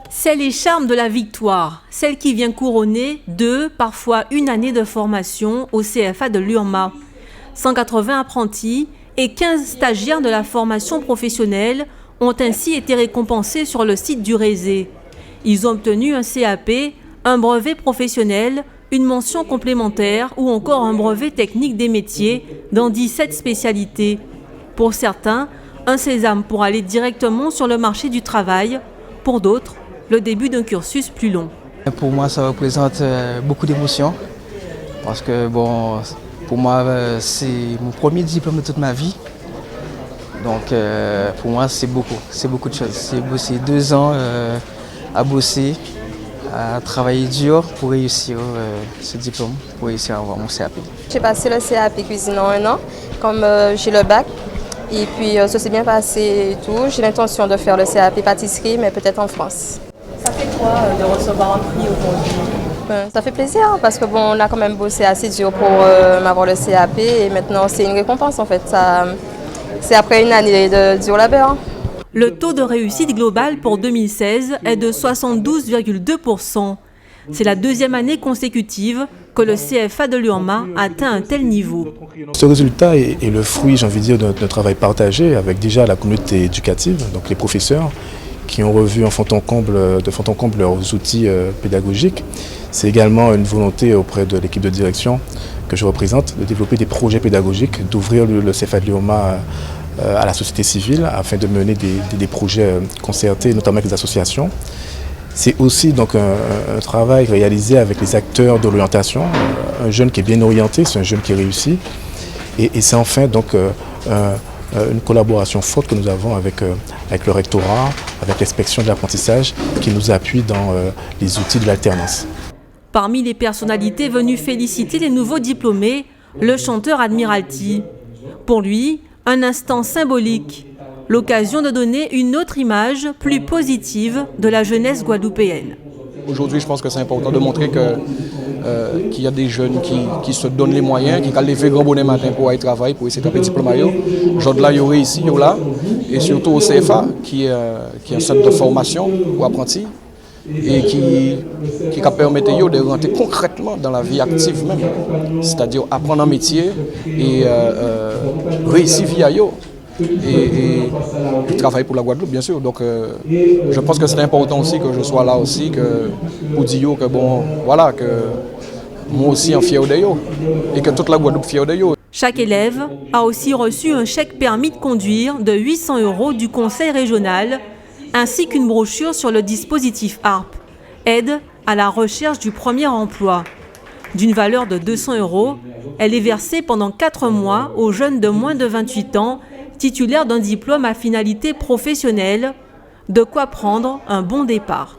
C'est les charmes de la victoire, celle qui vient couronner 2, parfois une année de formation au CFA de Lurma. 180 apprentis et 15 stagiaires de la formation professionnelle ont ainsi été récompensés sur le site du Rézé. Ils ont obtenu un CAP, un brevet professionnel, une mention complémentaire ou encore un brevet technique des métiers dans 17 spécialités. Pour certains, un sésame pour aller directement sur le marché du travail. Pour d'autres, le début d'un cursus plus long. Pour moi, ça représente beaucoup d'émotions parce que pour moi, c'est mon premier diplôme de toute ma vie. Donc pour moi, c'est beaucoup de choses. J'ai bossé 2 ans à bosser, à travailler dur pour réussir ce diplôme, pour réussir à avoir mon CAP. J'ai passé le CAP cuisine en 1 an, comme j'ai le bac. Et puis ça s'est bien passé et tout. J'ai l'intention de faire le CAP pâtisserie, mais peut-être en France. Ça fait quoi de recevoir un prix aujourd'hui? Ça fait plaisir parce que on a quand même bossé assez dur pour m'avoir le CAP et maintenant c'est une récompense en fait. C'est après une année de dur labeur. Le taux de réussite global pour 2016 est de 72,2%. C'est la 2e année consécutive que le CFA de Lurma atteint un tel niveau. Ce résultat est le fruit, j'ai envie de dire, de notre travail partagé avec déjà la communauté éducative, donc les professeurs, qui ont revu de fond en comble leurs outils pédagogiques. C'est également une volonté auprès de l'équipe de direction que je représente de développer des projets pédagogiques, d'ouvrir le CFA de Lurma à la société civile afin de mener des projets concertés, notamment avec les associations. C'est aussi donc un travail réalisé avec les acteurs de l'orientation, un jeune qui est bien orienté, c'est un jeune qui réussit. Et c'est enfin donc une collaboration forte que nous avons avec le rectorat, avec l'inspection de l'apprentissage qui nous appuie dans les outils de l'alternance. Parmi les personnalités venues féliciter les nouveaux diplômés, le chanteur Admiralty. Pour lui, un instant symbolique, l'occasion de donner une autre image plus positive de la jeunesse guadeloupéenne. Aujourd'hui, je pense que c'est important de montrer qu'il y a des jeunes qui se donnent les moyens, qui ont levé grand bonnet matin pour aller travailler, pour essayer de faire un diplôme. Aujourd'hui, là, il y aurait ici, il y là, et surtout au CFA, qui est un centre de formation pour apprentis, et qui permet de rentrer concrètement dans la vie active même, c'est-à-dire apprendre un métier et réussir via eux. Et travailler pour la Guadeloupe, bien sûr. Donc, je pense que c'est important aussi que je sois là aussi, pour dire que moi aussi en fier de eux, et que toute la Guadeloupe fière de eux. Chaque élève a aussi reçu un chèque permis de conduire de 800 € du conseil régional, ainsi qu'une brochure sur le dispositif ARP, aide à la recherche du premier emploi. D'une valeur de 200 €, elle est versée pendant 4 mois aux jeunes de moins de 28 ans, titulaires d'un diplôme à finalité professionnelle, de quoi prendre un bon départ.